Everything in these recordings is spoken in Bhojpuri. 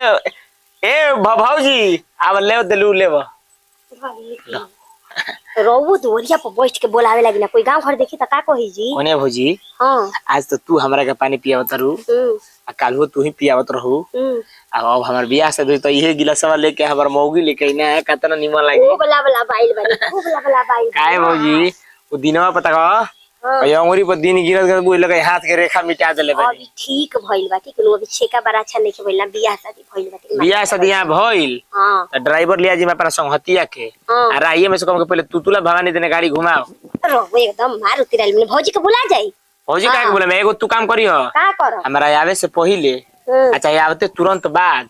ए भौजी अब ले दिलू लेब रोबू दोरिया पर बैठ के बोलावे लगी ना कोई गांव घर देखी त का कही जी कोने भौजी। हां आज तो तू हमरा के पानी पियावत रहू आ काल्हो तू ही पियावत रहू। अब हमर बियाह से तो इहे गिलासवा लेके हमर मौगी लेके ना कतना निमन लागी। ओ बला बाइल बनी ओ बला बाइल काहे भौजी ओ दिनवा पता का अंगुरी पर दिन गिरत गिरत बोल लगे हाथ के रेखा मिटा देले बानी। अभी ठीक भइल बा ठीक नो अभी छेका बड़ा अच्छा नहीं भइल ना बियाह शादी भइल बा। बियाह शादी यहां भइल हां त ड्राइवर लिया जी मैं अपना संगहतिया के आ राइए में से कम के पहले तुतुला भवानी देने गाड़ी घुमाओ रोबू एकदम मारुति रैल में भौजी के बुला जाई। भौजी काहे के बोले मैं एगो तू काम करी हो का कर हमरा आवे से पहिले अच्छा आवते तुरंत बाद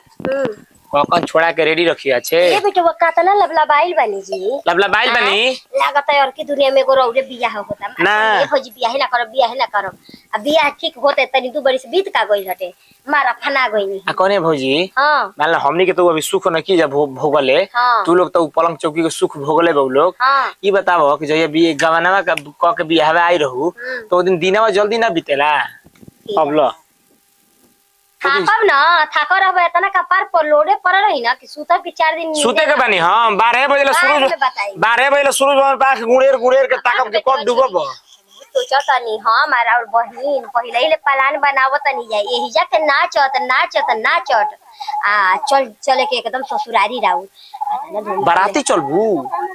कौन छोड़ा के रेडी रखिया छे। ए बेटा वो कातना लबलबाइल बनी जी लबलबाइल बनी लागत है और की दुनिया में एगो रौरे बियाह होता ना ए भौजी बियाह ना करो अब बियाह ठीक होते तनी दू बरिस बीत का गइल हटे मारा फना गइनी आ कोने भौजी। हां मान हमनी के तो अभी सुख न की जब भोगले तू लोग तो पलंग चौकी के सुख भोगले बहु लोग। ई बताओ कि जब ये गवनवा क के बियाह आई रहू तो ओ दिन दिनवा जल्दी ना बीतेला अब लो थाकब ना थाक रहबे तना कपार पर लोडे पर रही ना कि सुतब के 4 दिन सुते के बानी हम 12 बजे ला सूरज 12 बजे ला सूरज हमर पाख गुड़ेर के ताकब के कब डूबब सोचता नहीं हम और बहिन पहिले ही प्लान बनावत नहीं जाए यही जा के नाचत आ चले के एकदम ससुरारी राउ बाराती चलबू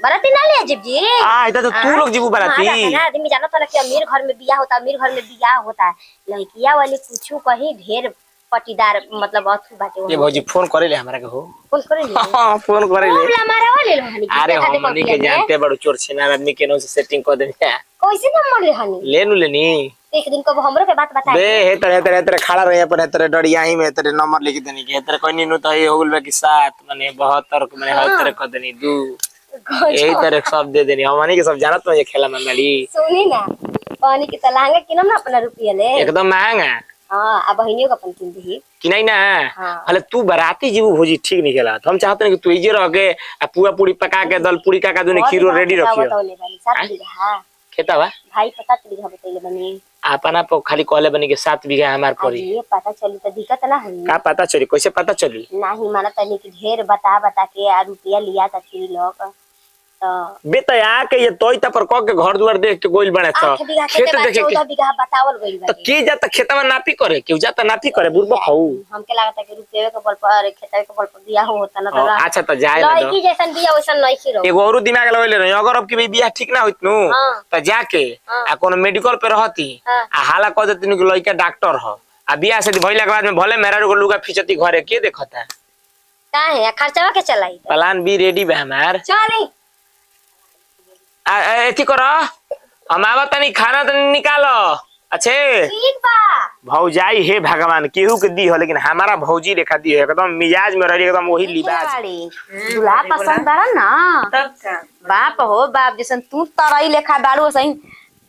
बाराती ना ले जीब जी आ इधर तो तू लोग जीबू बाराती ना आदमी जानो तो ना कि अमीर घर में बियाह होता लड़किया वाली कुछ कहीं ढेर पटीदार मतलब अथु बाटे ये भौजी फोन करे ले हमरा के हो फोन करे ले हां फोन करे ले बोला मारा वाले हनी अरे हमनी के जानते बड़ो चोर छेना आदमी के नो से सेटिंग कर दे कैसे नंबर ले हनी लेनु लेनी एक दिन कब हमरो के बात बता बे हे तेरे खड़ा रहे पर तेरे डड़िया ही में तेरे नंबर लिख देनी के तेरे कोई नीनु तो ये हो गल कि 7 माने 72 माने हर तरह कर देनी 2 यही तरह सब दे देनी हमनी के सब जानत में ये खेला में मिली सुनी ना पानी की तलांगे किनम ना अपना रुपया ले एकदम महंगा। हां अब बहिनियों का अपन किन दी कि नहीं ना हले तू बाराती जीवू भौजी ठीक नहीं खेला हम चाहते हैं कि तू इजे रह के पुआ पूरी पका के दल पूरी का दुने खीरो रेडी रखियो खेता बा भाई पता चली हम बतैले बनी आपना पर खाली कहले बनी के 7 बीघा हमार पड़ी ये पता चली तो दिक्कत ना है का पता चली कैसे पता चली नहीं माना तनी कि ढेर बता के रुपया लिया त तीन लोग बेटा के ये तोई त पर क के घर दुआर देख के गोइल बने छ खेत देखे के 14 बीघा बतावल गइल बा त के जाता खेतवा नापी करे केउ जाता नापी करे बुरबो खाऊ हमके लागत है कि रुपये के बल पर खेतवे के बल पर बियाह होता ना त अच्छा त जाए ना लड़की जैसन बियाह वैसन नहीं खिरो एगो औरो दिमाग लगले रही अगर अब की बियाह ठीक ना होइत नु त जाके आ कोनो मेडिकल पे रहती आ हाला क देती नु लइका डॉक्टर ह आ बियाह से भइला के बाद में भले मेरा को लुगा फिचती घरे के देखता काहे खर्चवा के चलाई प्लान बी रेडी बा हमार चली एथी करो हम आवत तनी खाना तनी निकालो अच्छे ठीक बा भौजाई हे भगवान केहू के दी हो लेकिन हमारा भौजी रेखा दी हो एकदम मिजाज में रही एकदम वही लिबाज दूल्हा पसंद बड़ा ना तब का बाप हो बाप जैसन तू तरई लेखा बाड़ू सही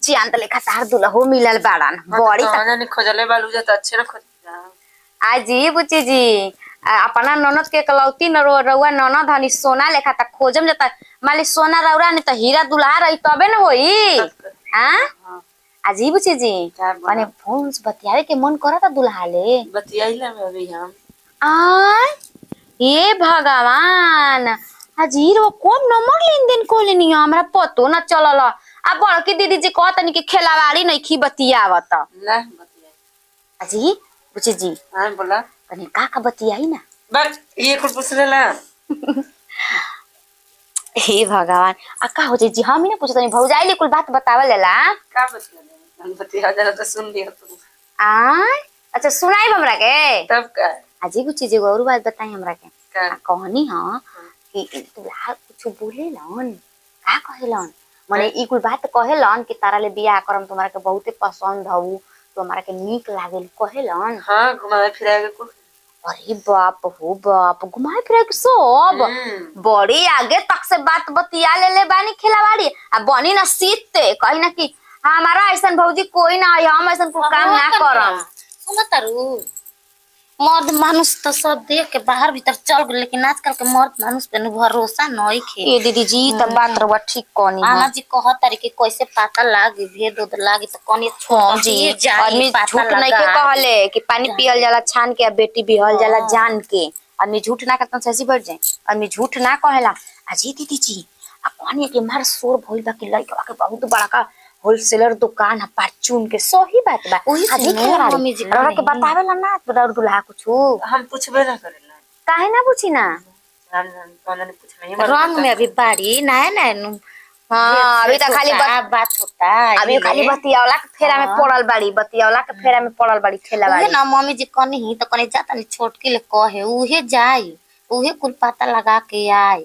चियांत लेखा तार दूल्हा हो मिलल बाड़न बड़ी खाना ने खोजले बालू जत अच्छे न खोज आजी बुची जी अपना ननद के कलौती न रउआ ननद हनी सोना लेखा त खोजम जता माली सोना रउरा ने त हीरा दुल्हा रही तबे न होई हां अजीब चीज जी माने फोन से बतियावे के मन करता दुल्हा ले बतियाइला में अभी हम आ ये भगवान अजीर वो कौन नंबर लेन देन को लेनी हमरा पतो न चलल आ बड़की दीदी जी कहतनी कि खेलावाड़ी नहीं खी बतियावत ना बतिया अजी बुची जी हां बोला कने का बतियाई ना बस ये कुछ पूछलेला हे भगवान अक्का हो जी हम ही ना पूछतनी भौजाई ले कुल बात बतावल जाला का बतिया हम बतिया जरा तो सुन लियो तू आ अच्छा सुनाई हमरा के तब का अजी कुछ चीज और बात बताई हमरा के कहनी हां कि दूल्हा कुछ बोलेलन का कहेलन माने ई कुल बात कहेलन कि तारा ले बियाह करम तुम्हारा के बहुते पसंद हऊ तो हमरा के नीक लागेल कहेलन हां घुमाए फिराए के कुल अरे बाप हो बाप घुमाए फिराए के सब बड़ी आगे तक से बात बतिया ले बानी खिलावाड़ी आ बनी ना सीते कहीं ना कि हमारा ऐसा भौजी कोई ना है हम ऐसा कोई काम ना करम सुन तारू मर्द मानुष तो सब देख के बाहर भीतर चल गए लेकिन आजकल के मर्द मानुष पे भरोसा नहीं खे ये दीदी जी तब बात रवा ठीक कोनी आना जी कह तारी के कैसे पता लागी भेद उद लागी तो कोनी छोड़ जी आदमी झूठ नहीं के कहले कि पानी पियल जाला छान के बेटी बिहल जाला जान के आदमी झूठ ना कहता सही बैठ जाए, आदमी झूठ ना कहेला। अजी दीदी जी आ कहनी कि मार शोर भइल बा कि लइका के बहुत बड़ा का होलसेलर दुकान है परचून के। सही बात बा। अजी मम्मी जी रौरा के बतावेला ना तोरा दुल्हा कुछ हम पूछबे ना करेला। काहे ना पूछी ना? हम नहीं पूछना रंग में अभी बाड़ी नया नया हाँ अभी तो खाली बात होता है। अभी खाली बतियावला के फेरा में पड़ल बाड़ी, बतियावला के फेरा में पड़ल बाड़ी ठेला उहे बाड़ी। ना मम्मी जी कनी ही तो कनी जाता नहीं छोटकी ले कहे उहे जाई उहे कुल पता लगा के आई।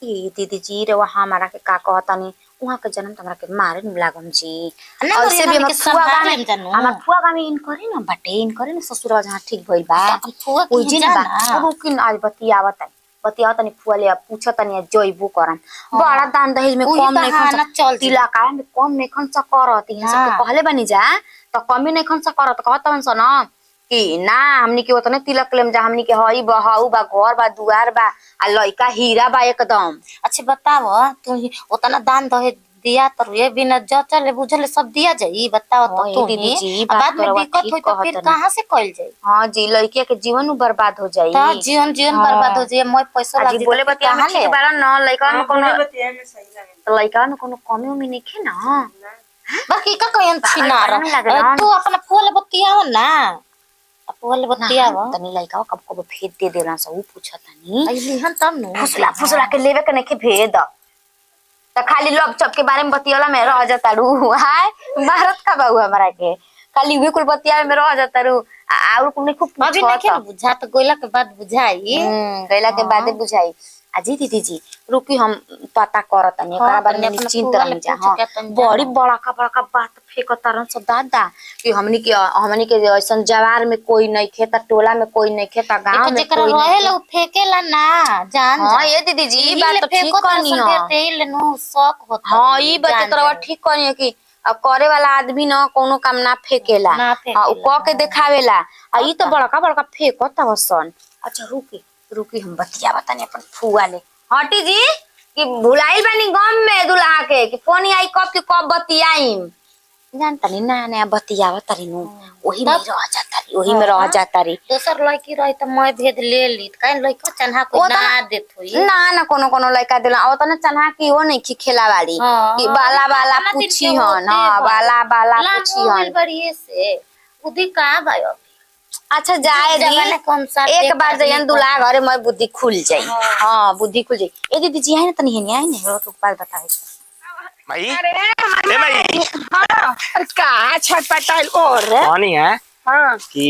ई दीदी जी रे वहाँ हमारा के का कहतनी वहाँ के जन्म हमरा के मारे न लागम जी। ना और करी से भी हमनी हमर के फुआ संभाल गामे लेम जानू। हमर फुआ गामे इन करे ना बटे इन करे ना ससुरवा जहाँ ठीक भइल बा अपन फुआ ओइ के जिन जाना। बा रुकिन आज बतियावतनी फुआ ले पूछतनी जइबू करम बड़ा दान दहेज में ओही कम नहीं बहाना खर्च चल तिला का में कम नहीं खर्च करत यहाँ सबके कहले बनी जा तो कमी नहीं खर्च करत कहतन सन कि ना हमनी के ओतने तिलक लेम जा हमनी के हई बहाऊ बा घर बा दुआर बा आ लइका हीरा बा एकदम। अच्छा बताओ तू उतना दान दहेज दिया तो ये बिना जचले बुझले सब दिया जाई बताओ तो हाँ, तू दीदी जी, ही बात बाद में तोरवा दिक्कत ठीक होई तो फिर कहतनी। कहाँ से कइल जाई? हाँ जी लड़किया के जीवन बर्बाद हो जाई। तो जीवन जीवन हाँ। बर्बाद हो जाए मैं पैसा अजी लग बोले बतिया में ठीक बारा न लइका में कोनो बतिया में सही लगे। लइका में कोनो कमी उमी नइखे ना। बाकी का कहन छिनार बाहर में लगला। तू अपना फूल बतियाओ ना फूल बतियाओ तनी लइका कब कब भेद दे देला सब ऊ पूछतनी अइली हम तब नु फुसला फुसला के लेवे के नइखे भेद त खाली लब चप के बारे में बतियाला में रह जाता रू हाय भारत का बाबू हमरा के खाली वे कुल बतिया में रह जाता रू और कुल खूब अभी नहीं के बुझा तो गोला के बाद बुझाई गैला के बादे बुझाई। अजी दीदी जी रुकी हम पता करतनी एकरा बारे में निश्चिंत रह जा। हां बड़ी बड़ा का बात फेकतारन सब दादा कि हमनी के ऐसन जवार में कोई नहीं खेता टोला में कोई नहीं खेता गांव में जेकरा कोई रहे लो फेकेला ना जान हां ये दीदी जी ई बात तो ठीक कहनी है है। तेल नु शौक होता हां ई बात तो ठीक कहनी है कि अब करे वाला आदमी न कोनो काम ना फेकेला ना फेकेला। उ क के देखावेला आ ई तो बड़का फेकता हसन। अच्छा रुकी हम बतिया बतानी अपन फुआ ले हटी जी कि भुलाइल बानी गम में दुल्हा के कि फोन आई कब के कब बतियाईम जानता नहीं ना बतिया बतारी नु वही में रह जाता री वही में रह जाता री। दोसर लड़की रही तो मैं भेद ले ली काहे लड़का चन्हा को ना देत होई ना कोनो लड़का देला ओ तना चन्हा की हो नहीं खेला वाली कि बाला पूछी हन। हां बाला पूछी हन बढ़िए से बुद्धि कहां गयो? अच्छा जाए दी एक बार जयन दुल्हा घरे मैं बुद्धि खुल जाई। हां बुद्धि खुल जाई। ए दीदी जी है ना तनी है नहीं रो तो बात बताए भाई ए भाई हां का छटपटाइल और कौनी है हां कि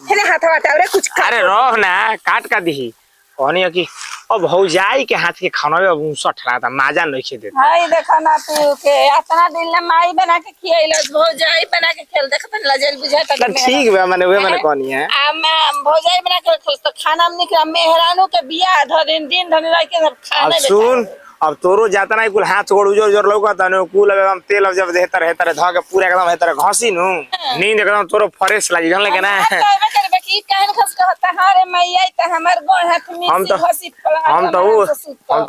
हेने हाथ हटाओ रे कुछ अरे रोह ना काट का दी कौनी है कि अब हो जाई के हाथ के खाना में अब सठ रहा था माजा नहीं खे देता। हाय देखा ना तू के इतना दिन ले माई बना के खियाइला भौजाई बना के खेल देख तन लजल बुझाता तो ठीक बा मैंने वे मैंने कौनी है आ मैं भौजाई बना के खेल तो खाना में निकला मेहरानों के बियाह धरिन दिन धन रह के सब अब खाने सुन अब तोरो जाता ना कुल हाथ गोड़ उजर लौकता न कुल एकदम तेल अब जब देहतर हेतर ध के पूरा एकदम हेतर घसी नु नींद एकदम तोरो फ्रेश लागी जन लगे ना। कहबे करबे की कान खस कहता हां मैया त हमर गोड़ हाथ में हम तो घसी हम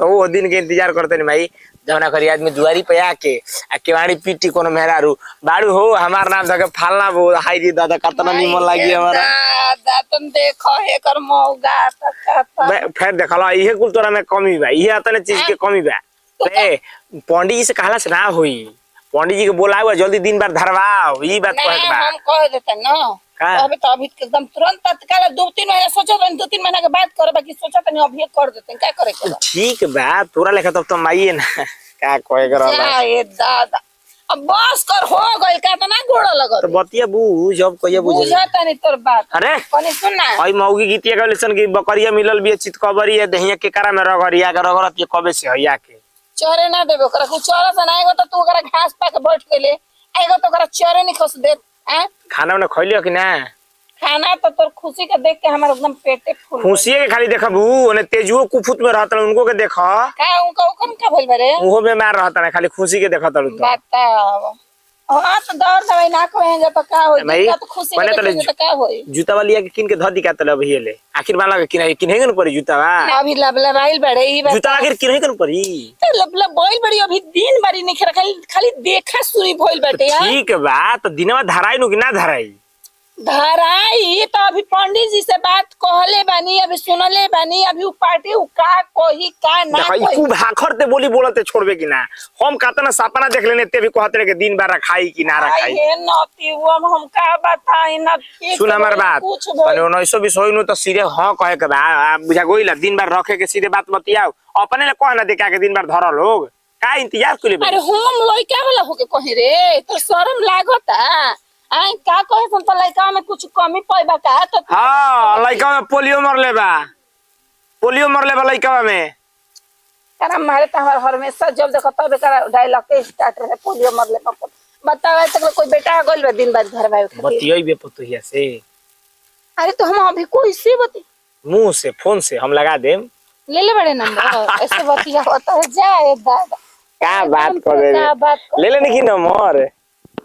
तो वो दिन के इंतजार करते नहीं भाई जब ना करी आदमी दुआरी पे आके आ केवाड़ी पीटी कोनो मेहरारू बाड़ू हो हमार नाम धके फालना बो हाई दी दादा कतना निमन लागी हमारा दादा तुम देखो एकर मौगा तक फिर देखला इहे कुल तोरा में कमी बा इहे अतने चीज के कमी बा ए पंडित जी से कहला से ना होई पंडित जी के बोलाओ जल्दी दिन बार धरवाओ ई बात कहे के बा हम कह देते ना अभी तो अभी एकदम तुरंत तत्काल 2-3 महीना सोचा 2-3 महीना के बाद करे बाकी सोचा तनी अभी कर देते क्या करे के ठीक बा तोरा लेखा तब तो माइए ना का कहे कर ए दादा अब बस कर हो गई का तो ना गोड़ लगत तो बतिया बूझ जब कहिए बुझ बुझा तनी तोर बात अरे कनी सुन ना ओई मौगी गीतिया के लेसन की बकरिया मिलल बिया चितकबरी है दहिया के करा में रगरिया के रगरत ये कबे से हइया के चरे ना देबो कर कुछ चरा से ना आएगो तो तू ओकरा घास पा के बैठ के ले आएगो तो ओकरा चरे नहीं खस दे हैं खाना में खइलियो कि ना खाना तो तोर खुशी के देख के हमर एकदम पेटे फूल खुशी के खाली देखबू ओने तेजुओ कुफुत में रहत उनको के देख का उनका ओकन का भइल बारे उहो बीमार रहत ना खाली खुशी के देखत तो बताओ हां तो दौड़ दवाई ना कहेंगे तो का होई भाई, तो खुशी पहले के तो देखेंगे तो का होई जूता वाली के किन के ध दिका तले अभी ले आखिर वाला के किन्हे न पड़ी जूता वा अभी लबलबाइल बड़े ही जूता आखिर किन्हे न पड़ी लबलबाइल बड़ी अभी दिन भरी नहीं खाली देखा सुई भइल बाटे यार ठीक बा तो दिनवा धराई नु कि ना धराई धराई तो अभी पंडित जी से बात कहले बानी, अभी सुनले बानी, अभी उ पार्टी उ का कोही का ना देखो ई कोही। खूब हाखरते बोली बोलते छोड़बे कि ना। हम कहते ना सपना देख लेने ते भी कहते रहे कि दिन भर खाई कि ना आई खाई। हे नती वो हम का बताई ना ठीक सुन हमार बात कुछ तने 1920 होई नु तो सीधे हां कहे के बा बुझा गोइला दिन भर रखे के सीधे बात बतियाओ अपने ले कह ना देखा के दिन भर धर लोग का इंतजार कुले अरे हम लइका वाला होके कहे रे तो शर्म लागता। आई का कहे तुम तो लइका में कुछ कमी पाइबा का तो हां लइका में पोलियो मरले बा लइका में करा मारे त हमेशा जब देखो तब करा डायलॉग के स्टार्ट रहे पोलियो मरले पापा बतावे तक कोई बेटा गइल बा दिन बाद घर भाई बतियई बे पतोहिया से। अरे तो हम अभी कोई से बती मुंह से फोन से हम लगा देम ले ले बड़े नंबर ऐसे बतिया होता है जाए दादा का बात कर रे ले लेने की नंबर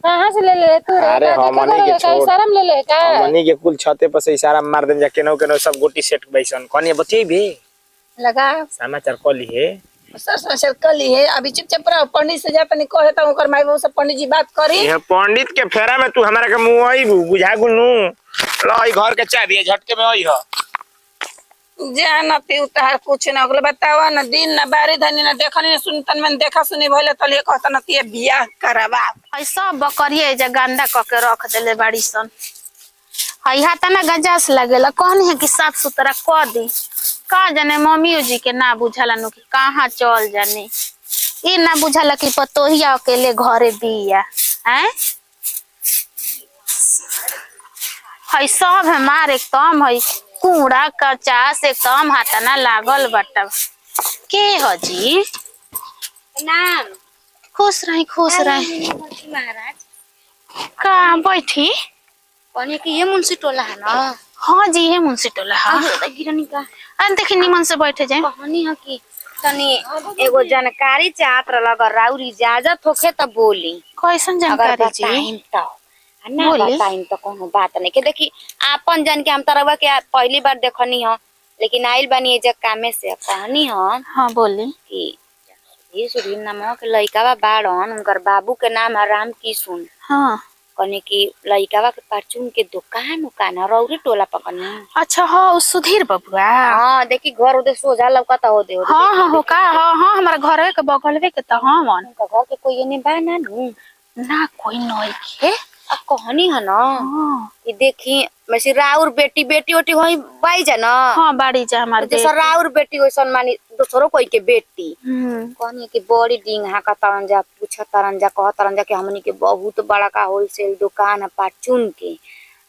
कहां से ले ले तू रे अरे हमनी के छोड़ शर्म ले ले का हमनी के कुल छते पर से इशारा मार देम जा केनो सब गोटी सेट बैसन कनी बतियई बे लगा समाचार कली है सर सर कली है अभी चुपचाप रहो पंडित से जाता नहीं कहे तो ओकर माई बाबू से पंडित जी बात करी ये पंडित के फेरा में तू हमारा के मुंह आई बुझा गुनु लाई घर के चाबी झटके में आई हो जाना ते उतार कुछ ना ओकले बतावा ना दिन ना बारी धनी ना देखनी सुनतन में देखा सुनी भइले त ले कहत न ते बियाह करावा ऐसा बकरिए जे गंदा क के रख देले बाड़ी सन हैहा तना गजास लगेला कहनी है कि साफ सुथरा क दी का जाने मम्मी जी के ना बुझाला नु कि कहां चल जाने ई ना बुझाला कि पतोहिया अकेले घरे बिया हैं है सब हमार एकदम है कूड़ा कचास एकदम हाथना लागल बटा के हजी नाम खुश रही महाराज का बैठी कहने कि ये मुंशी टोला है ना। हाँ जी है मुंशी टोला हाँ गिरनी का देखी निमन से बैठे जाए कहनी है कि तनी एगो जानकारी चाहत रहल अगर राउर इजाजत होखे त बोली कैसन जानकारी जी बताइम त ना बोली। बताइम त कोनो बात नहीं के देखी आपन जन के हम तरवा के पहली बार देखनी ह लेकिन आइल बानी एजा कामे से कहनी ह हाँ बोली कि ये सुधीर नाम के लइकावा बाड़न उनकर बाबू के नाम है राम किशुन हाँ कहने की लइकावा के परचून के दुकान उकान रौरी टोला पकड़नी। अच्छा हाँ उस सुधीर बबुआ हाँ देखी घर उधर सोझा लौकता हो दे हाँ हाँ हो का हाँ हाँ हमारा घर के बगलवे के तो हाँ मन उनका घर के कोई नहीं बा ना नु ना कोई नहीं के अब कहनी है ना हाँ कि देखी वैसे राउर बेटी बेटी ओटी होई बाई जा ना हाँ बाड़ी जा हमारे जैसा राउर बेटी होई सम्मानी दूसरो कोई के बेटी हम्म कहनी कि बड़ी डिंग हाका तरन जा पूछा तरन जा कह तरन जा कि हमनी के बहुत बड़ा का होलसेल दुकान है परचून के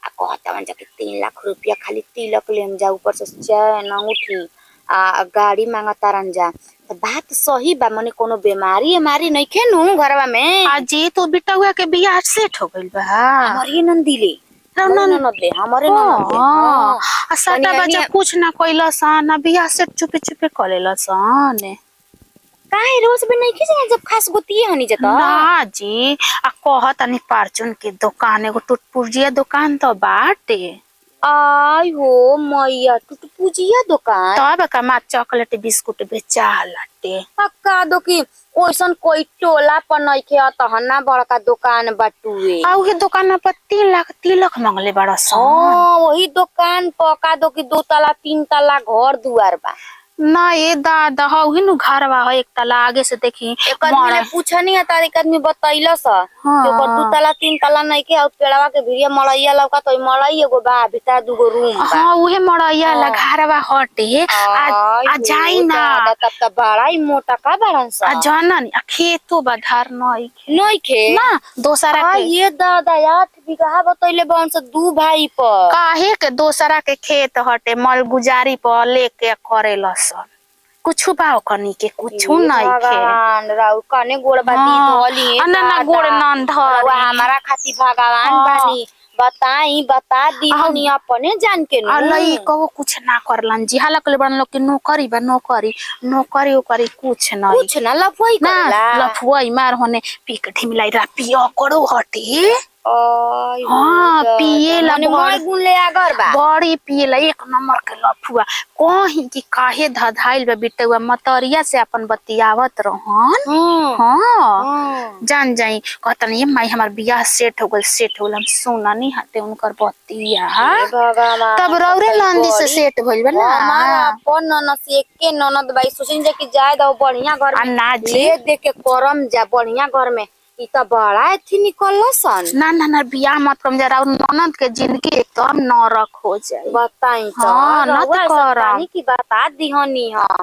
आ कह तरन जा कि 3 लाख रुपया खाली तिलक लेम जा ऊपर से चैन अंगूठी आ गाड़ी मांगा तरन जा तो बात सही बा मने कोनो बीमारी हमारी नहीं खेनु घरवा में अजी तो बेटा हुआ के बियाह सेट हो गइल बा हमारी नंदीले ननद ले हमारे ननद ले हाँ आ साटा तनी बच्चा अनी- कुछ ना कइला सन बियाह सेट चुपे चुपे कलेला सन काहे रोज भी नहीं खींचे जब खास गोतिए हनी जता ना जी आ कहत अनि परचून के दुकान एगो टूटपुर्जिया दुकान तो बाटे आई हो मैया टूट पूजिया दुकान तब का चॉकलेट बिस्कुट बेचा लाटे पक्का दो कि ओइसन कोई टोला पर नहीं खे तहना बड़का दुकान बटुए आ उहे दुकान पर 3 लाख तिलक मांगले बड़ा सन हाँ वही दुकान पका दो कि 2 तला 3 तला घर दुआर बा ना ये दादा उही नु घरवा है एक तला आगे से देखी एक आदमी ने पूछनी है तारीख आदमी बतैला सा हाँ। कि ओकर 2 तला 3 तला नहीं के और पेड़वा के भिड़िया मड़ैया लौका तो मड़ई एगो बा भीतर 2 गो रूम बा हाँ उहे मड़ैया ला घरवा हटे आ जाई ना तब त बड़ा ही मोटा का बड़न सा आ जानन आ खेतो बाधार नहीं खे ना दोसरा आ के ये दादा 8 बीघा बतैले बन से 2 भाई पर काहे के दोसरा के खेत हटे मल गुजारी पर लेके करेला सन कुछु बा कनी के कुछु नहीं खे भगवान राउ कने गोड़ बाती धोली है ना ना गोड़ नन धर हमारा खाती भगवान बानी बताई बता दी हनी अपने जान के नु अलई कहो कुछ ना करलन जी हालक ले बन लोग के नौकरी बा नौकरी ओकरी कुछ नहीं कुछ ना लफुई ना करला लफुआई मार होने पीक ढिमलाई रा पियो करो हटे ओय हाँ पिए ला मने मोय गुन ले आगर बा बड़ी पिए ला 1 नंबर के लफुआ कहीं की काहे धधाइल बा बिटुआ मतरिया से अपन बतियावत रहन हाँ जान जाई कहतन ये माई हमार बियाह सेट हो गल हम सुननी सुनी हटे उनकर बतिया भगवान तब रौरे नंदी से सेट भइल बा ना हमारा अपन ननद से एके ननद भाई सोचिन जे कि जाए दो बढ़िया घर में ना जी। ले दे के करम जा बढ़िया घर में ई त बड़ा एथी निकलसन ना ना ना बियाह मत कम जरा ननद के जिंदगी एकदम नरक हो जाए बताई तो हाँ, न त करम। पानी की बता दिहनी हां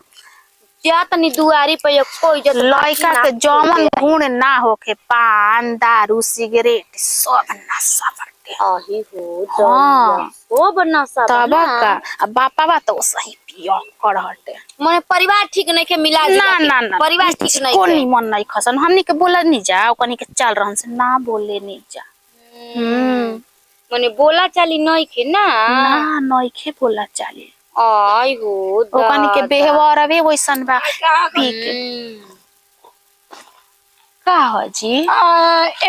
जा तनी दुआरी पे एक कोई इज्जत लड़का के जमन गुण ना होके पान दारू सिगरेट सब नशा बाटे आही हो हाँ। ओ बना सा तब का अब बापा बा तो सही पियो कर हटे मने परिवार ठीक नहीं के मिला ना ना ना परिवार ठीक नहीं कोनी मन नहीं खसन हमनी के बोला नहीं जा कनी के चल रहन से ना बोले नहीं जा मने बोला चाली नहीं के ना ना नहीं खे बोला चाले आई हो ओकनी के बेहवार अबे वैसन बा पी के का हो जी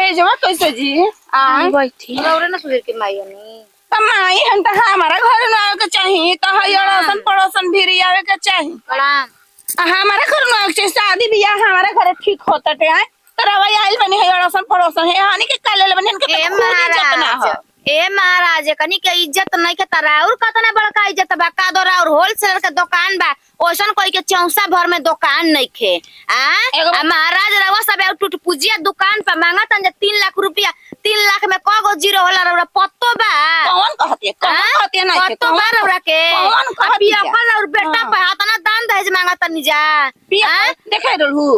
ए जवा कैसे जी आई बैठी रौरे ना सुधीर के माई हनी तमाई हम त हमारा घर ना आवे के चाहिए त हयड़सन पड़ोसन भी आवे के चाहिए प्रणाम हमारा घर ना आवे के चाहिए शादी बियाह हमारे घर ठीक होता टे है तरवा आइल बनी हयड़सन पड़ोसन है हानि के काले बनी इनके ए तो खूब इज्जत ना हो ए महाराज कनी के इज्जत नहीं के तराउर कतना बड़का इज्जत बा का दो और होलसेलर के दुकान बा ओसन कोई के चौसा भर में दुकान नहीं खे आ महाराज रवा सब टूट पूजिया दुकान पे मांगत 3 लाख रुपया 3 लाख में कगो जीरो होला रौरा पत्तो बा कौन कहते नहीं पत्तो बा रौरा के कौन कहती है? अपिया और बेटा पे हाथ ना दान दहेज मांगत नहीं जा देखे रहू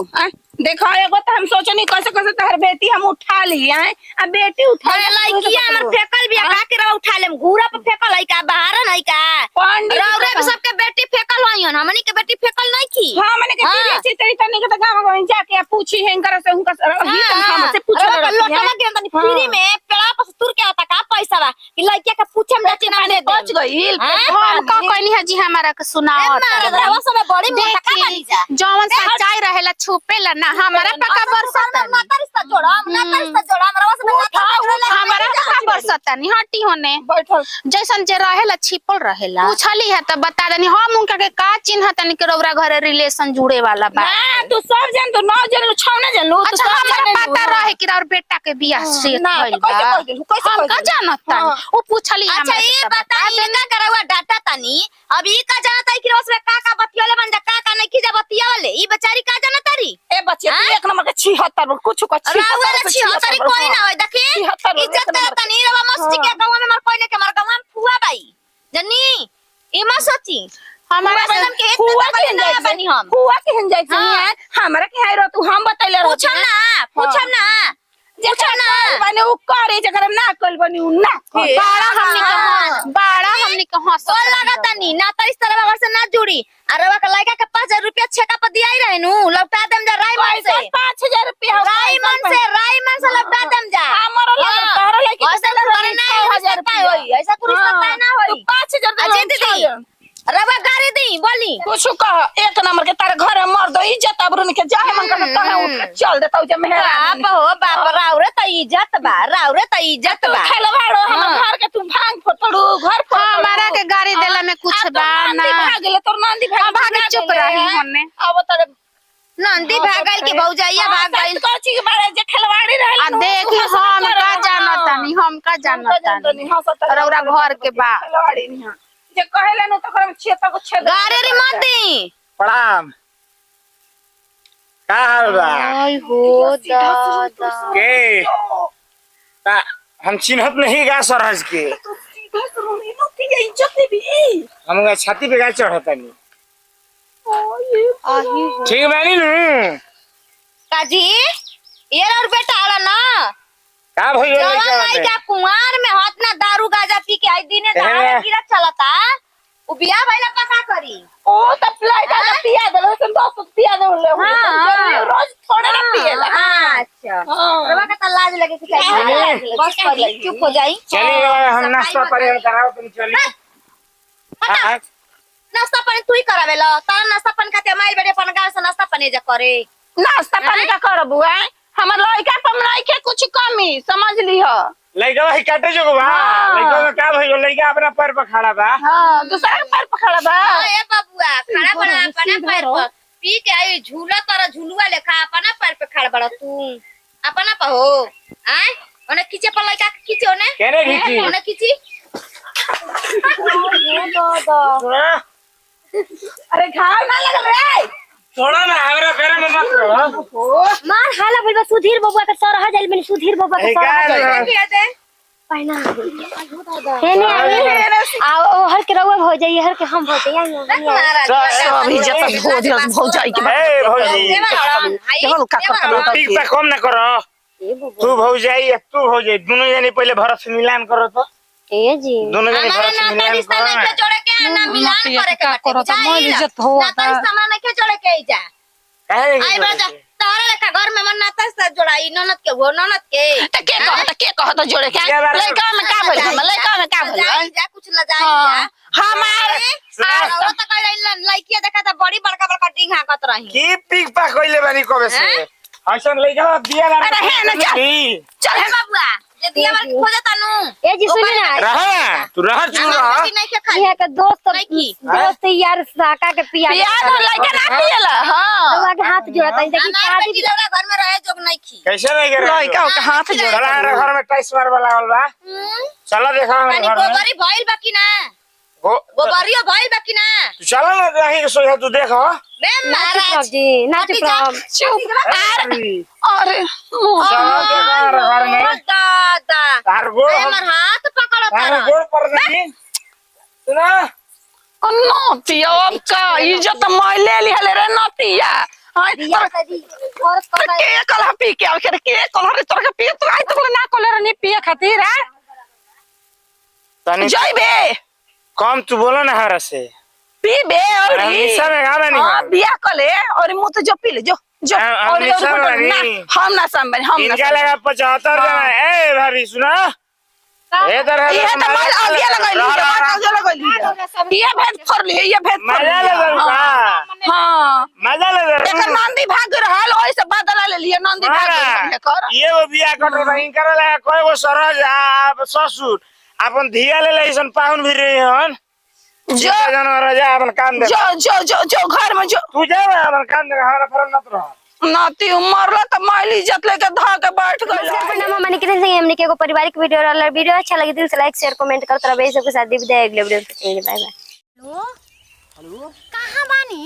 देखो एगो तो हम सोचनी कैसे कैसे तहर बेटी हम उठा ली है अब बेटी उठा अरे लइकिया हमर फेकल बिया का के रवा उठा लेम घूरा पे फेकल है का बाहर नहीं का पंडित रौरा के सबके बेटी फेकल होइहन हमनी के बेटी फेकल नहीं की हां मैंने के अच्छी तरीके नहीं के गांव गांव जाके पूछी है इनकर से उनका ही हम से पूछ रहा लोटा ना गिरन तनी फ्री में पेड़ा पर तुर के आता का पैसा बा कि लइकिया के पूछे में जाके ना दे बच गइल हम का कहनी है जी हमारा के सुनाओ रवा सब बड़ी मोटा का बनी जा जौन सच्चाई रहेला छुपेला ना हमारा पका बरसता ना तरिस्ता जोड़ा रवा सब हमारा पका बरसता नहीं हटी होने बैठल जैसन जे रहेला छिपल रहेला पूछली है त बता दनी हम उनका के का चिन्ह तनी के रौरा घरे रिलेशन जुड़े वाला बा ना तू सब जान तू 9 जन 6 ना जन तू अच्छा हमरा पता रहे कि और बेटा के बियाह सेट ना भइल तो कैसे बा कर दिलू कैसे हम कर का जानत तानी वो पूछली अच्छा हमरा ये से त बता इनका करवा डाटा तनी अब ई का जानत है कि रोज में का बतियोले बन जा का नहीं की जा बतियाले ई बेचारी का जानत तारी ए बच्चे तू एक नंबर के 76 कुछ को राहुल अच्छी हतरी कोई ना होय देखी इज्जत दे तनी रवा मस्ती के गांव में मर कोई ने के मर गांव में फुआ बाई जन्नी ई मत सोची हमारा मैडम के हुआ के ना बनी हम हुआ के हन जाई है हमरा के हाय रो तू हम बतैले रहो पूछम ना माने उ करे जकर ना कल बनी उ ना बाड़ा हमनी के हंस बोल लागत नी ना तो इस तरह बाबा से ना जुड़ी अरवा का लड़का के 5000 रुपया छेका पर दिया ही रहनु लौटा देम जा रायमन से 5000 रुपया रायमन से लौटा देम जा हमरा लगे तारा लेके ऐसा करे ना 1000 रुपया होई ऐसा कुछ पता ना होई 5000 अजय दीदी रवा गाड़ी दी बोली कुछ कह एक नंबर के तारे घर में मर दो इज्जत अबरुन के जाहे मन कर तहे उठ के चल देता जे मेहरा बाप हो बाप राउरे त इज्जत बा खेलवाड़ो हम घर के तू भांग फोटड़ू घर पर हमारा के गाड़ी देला में कुछ बा ना भाग गेले तोर नंदी भाग चुप रही होने अब तारे नंदी भागल की भौजाइया भाग गइल कोची के बारे जे खेलवाड़ी रहल आ देखी हम का जानतानी हम का जानतानी रौरा घर के बा खेलवाड़ी नहीं जे कहेला न तो कर छेता को छेद गाड़ी रे मत दी प्रणाम का हाल बा आई हो दादा के हम चिन्हत नहीं गा सरहज के हम छाती पे गा चढ़ता नहीं ठीक बानी नु काजी ये और बेटा आला ना का भइल जवान माई का कुंवार में हाथ ना दारू गाजा पी के आई दिने दारू गिरा चलता उ बियाह भइला पका करी ओ त फ्लाइट का पिया देलो से 10 पिया देलो रोज थोड़ा ना पिएला अच्छा रवा का त लाज लगे कि चाहिए बस करी चुप हो जाई चलिए हम नाश्ता पानी कराओ तुम चलिए नाश्ता पानी तू ही करावेला तारा नाश्ता पानी खाते माइल बेटे अपन गांव से नाश्ता पानी जा करे नाश्ता पानी का करबू है हमर लड़का पमराई के कुछ कमी समझ लीह लइका ही काटे जो बा लइका में का भइल लइका अपना पैर पर खड़ा बा हां दूसरा के पैर पर खड़ा बा ए बबुआ खड़ा बड़ा अपना पैर पर पी के आई झूला तारा झुलुआ लेखा अपना पैर पे खड़ा बड़ा तू अपना पे हो आय ओने खींचे पर लड़का के खींचे ओने केने खींची ओने खींची अरे घाव ना लगल रे थोड़ा ना हमरा पैर में मत रहो मार हाला भइल बा सुधीर बबुआ के सर ह जाइल बनी सुधीर बबुआ के सर ह जाइल भी आते पहना हेने आ ओ हर के रउआ हो जाइए हर के हम हो जाइए सब इज्जत हो जाई के ए भौजी देखो का करता ठीक से कम ना करो तू भौजाई तू भौजाई दोनों जने पहले भरत से मिलान करो तो ए जी दोनों जने हमारा भरत से नाता मिलान रिश्ता करो नहीं के जोड़े के ना मिलान करे के करो तो मोल इज्जत हो नाता रिश्ता हमरा नहीं के जोड़े के जा काहे आई बड़ा तोरे लेखा घर में मन नाता से जोड़ाई ननद के वो ननद के त के कह तो जोड़े के लड़का में का बोल लड़का में का बोल जा कुछ ल जाई जा हमारे वो तो कह लड़की देखा था बड़ी बड़का बड़का टिंग हाकत रही की पिक पा कइले बानी कबे से हसन ले जाओ दिया ना अरे है ना चल हे बाबुआ जे दिया मार खोजे तानू ए जी सुनी ना रहा तू रहा चुरा नहीं के खाई इहा के दोस्त नहीं दोस्त यार साका के पिया पिया तो लड़का ना पियला हां रउआ के हाथ जोड़ता है देखी हमार शादी बेटी लौड़ा घर में रहे जोग नहीं खी कैसे नहीं करे लड़का के हाथ जोड़ चला घर में टाइस मार वाला होल बा चलो देखा हम पानी घर में गोबरी भइल बा कि ना वो गोबरियो भइल बा कि ना तू चलो ना रही के सोया तू देखो बे नाच महाराज जी नाच प्रॉब चुप अरे चलो देखो घर में दादा तार गोड़ हमर हाथ पकड़ तार तारा गोड़ पर नहीं सुना नतिया का इज्जत मैले लिहले रे नतिया हाय दिया दी और तो के कलह पी के आके के कलह रे तोर के पी तो आई तो ना कलह रे नहीं पिए खातिर है तनी जाइबे कम तू बोलो ना हरा से पीबे और हमेशा में गाना नहीं हां बिया कले और मुंह तो जो पी ले जो जो और हमेशा में ना नहीं। हम ना संभल हम ना इनका लगा 75 जना ए भाभी सुना ए तरह ये तो माल आगे लगैली आगे लगैली ये भेद कर लिए ये भेद कर मजा ले का हां मजा ले देख नंदी भाग रहल ओइ से बदला ले लिए नंदी भाग कर ये वो बिया कटो नहीं करे लगा कोई वो सरज आप ससुर अपन धिया ले लेसन पाउन भी रही हन जो जानवर जा अपन काम दे जो घर में जो तू जा अपन काम दे हमारा फरक मत रह नाती मरला त माइल इज्जत लेके धा के बैठ गइल प्रणाम हमनी के संगे हमनी के एगो पारिवारिक वीडियो रहल वीडियो अच्छा लगे दिल से लाइक शेयर कमेंट करत रहबे सबके साथ विदाई अगले वीडियो में बाय बाय हेलो कहाँ बानी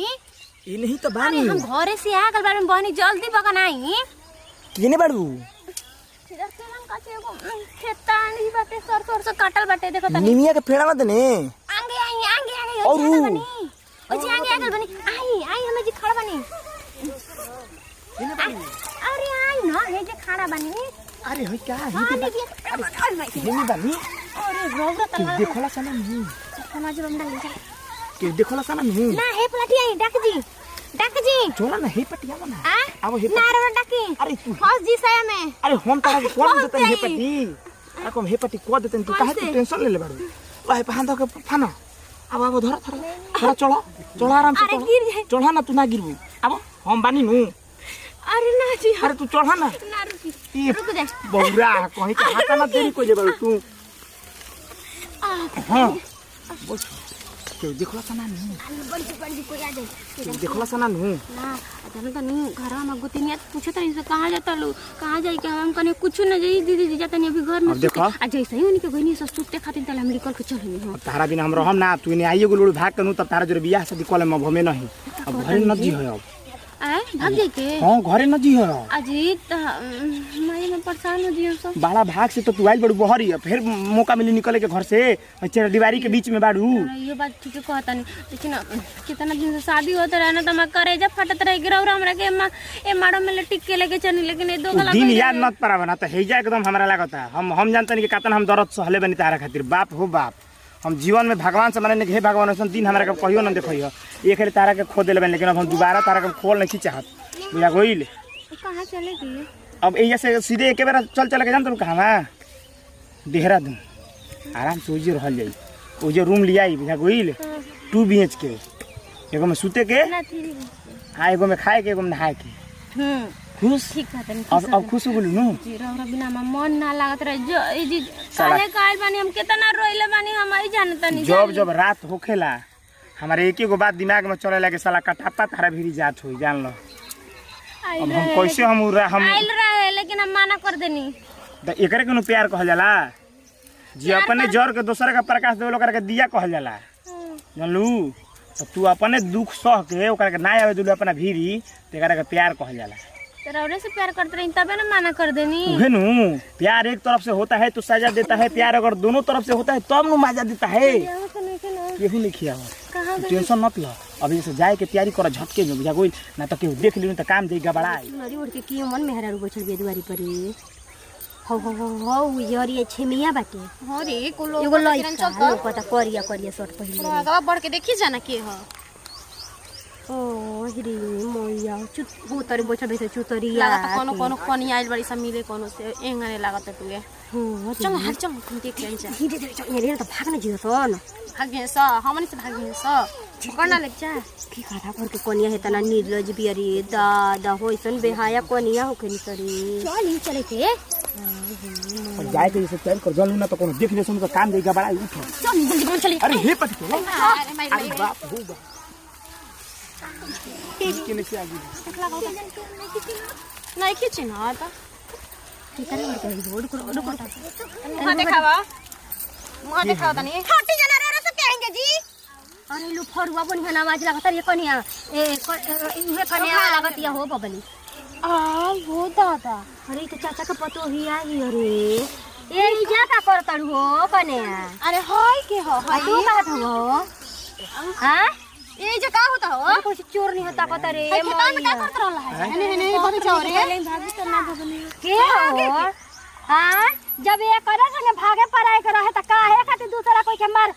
ये नहीं तो बानी हम घरे से आ गल बानी बहनी जल्दी बगनाई किने बाड़ू खेतानी बाटे सरसों काटल बाटे देखो तनी निमिया के फेड़ा मत ने आगे आई और खड़ा बनी ओजी आगे आगे बनी आई हमें जी खड़ा बनी अरे आई ना हे जे खड़ा बनी अरे होय क्या हां ही नहीं ये नहीं बानी अरे रोगा तू तला देखोला सना नहीं समाज बंदा नहीं के देखोला सना नहीं ना हे पलटी आई डाक जी छोड़ा ना हे पटिया बना आ अब हे ना रो डाकी अरे तू फस जी साया में अरे हम तारा के कौन कौन देतन हे चाहिए? पटी अरे कम हे पटी को देतन तू काहे से? तू टेंशन ले ले बाड़ू लाई पहान दो के फाना अब धर थोड़ा चलो चलो आराम से अरे गिर जाए चढ़ा ना तू ना गिरबू अब हम बानी नु अरे ना जी अरे तू चढ़ा ना ना रुकी ये रुक जा बौरा कहीं के हाथ ना देरी कोई ले बाड़ू तू हां बोल के देखला सना नहीं बड़ी को आ जाए देखला सना नहीं ना जानो त नहीं घर में गुतिनिया पूछे त इसे कहां जाता लो कहां जाई के हम कने कुछ न जाई दीदी जी जाता नहीं अभी घर में अब देखो। आ जैसे ही उनके गनी से सुते खातिर तला मेडिकल के चलनी हो तारा बिना हम रहम ना तू ने आइए गो लोड़ भाग कनु तब तारा जोरे बियाह शादी कॉलेज में भमे नहीं अब घरे न जी है अब आ भाग जाई के हां घरे न जी है अजी त मैं में परेशान हो जी सब बाला भाग से तो तू आइल बड़ू बहरी है फिर मौका मिली निकले के घर से चेरा दीवारी के बीच में बाड़ू ये बात ठीक कहता नहीं लेकिन कितना दिन से शादी होता रहा ना तो मैं करेजा फटत रह गिरा और हमरा के ए माड़ो में टिक के लेके चली लेकिन ए दो तू गला दिन याद मत परावा ना तो हेजा एकदम हमरा लागता हम जानतनी कि कातन हम दर्द सहले बनी तारा खातिर बाप हो बाप हम जीवन में भगवान से माने हे भगवान ऐसा दिन हमरा के कहियो न देखइयो एक खाली तारा के खो देले बनी लेकिन अब हम दोबारा तारा के खोल नहीं चाहत बुझा गइल कहां चलेगी अब एजा से सीधे एक बार चल के जान तू कहां देहरादून आराम से ओजे रहल जाई ओजे रूम लिया बुझा गइल 2 BHK एगो में सूते के ना थी हाँ एगो में खाए के एगो में नहाए के खुश ठीक कहता नहीं अब खुश हो गेलू नु जी रौरा बिना में मन ना लागत रहे जो ई जी काहे काल बानी हम कितना रोइले बानी हम आई जानत नहीं जब रात होखेला हमारे एक एगो बात दिमाग में चले लगे साला कटापा तारा भीरी जात होई जान लो अब हम कैसे हम आइल रहे लेकिन हम माना कर देनी एकरे के प्यार कहल जाला। जी अपने जर के दूसरे का प्रकाश देवे ओकरा के दिया कहल जाला, जानलू। तो तू अपने दुख सह के ओकरा के ना आवे दुलू अपना भीरी, तेकरा के प्यार कहल जाला। रौरे से प्यार करते रही तबे ना माना कर देनी। उहेनु प्यार एक तरफ से होता है तो सजा देता है, प्यार अगर दोनों तरफ से होता है तब नु मजा देता है। केहू नहीं खिया टेंशन मत लो, अभी से जाए के तैयारी कर झटके में बुझा गई ना तो केहू देख ली तो काम देगा बड़ा नरी उड़ के की मन मेहरा रू बैठल बे दुआरी पर। हो यार ये छेमिया बाटे। हो रे कुलो एगो लइका पता करिया करिया शर्ट पहिन आगवा बढ़ के देखी जाना के ह। ओ हिरी मोया चुत हो तरे बैठल बैठे चुतरिया लागत कोनो कोनो कोनी आइल बड़ी सब मिले कोनो से एंगने लागत टुए। चल हर चल हम देख लें जा। धीरे धीरे चल रे तो भागने जियो तो न भागे स हमनी से भागे स पकड़ना ले जा। की करा घर के कोनिया है तना निर्लज बियरी दादा होइसन बेहाया कोनिया हो कनी तरी। चल ही चले के जाए के जैसे तैयारी कर जलू ना तो कोनो देख ले सुन तो काम देगा बड़ा उठ। चल जल्दी चले। अरे हे पति तो अरे अरे बाप हो बा किने से आगे नहीं खींचे ना त की करे घर के रोड को मुंह दिखावा मुंह दिखावा तनी। हटी जना रे सब कहेंगे जी। अरे लो फरुआ बनिया ना आवाज लागत रे कोनिया इहे कनिया लागत या हो बबली। आ वो दादा अरे तो चाचा का पतो ही आई अरे ए इजा का करतड़ हो कनिया। अरे हाय के हो हाय तू का हो हां ये जो का होता हो कुछ चोर नहीं होता पता रे खेतान में का करत रहला है नहीं नहीं बन जाओ रे भाभी तो ना भगनी के हो हां जब ये करे संगे भागे पराए के रहे त काहे खातिर दूसरा कोई के मार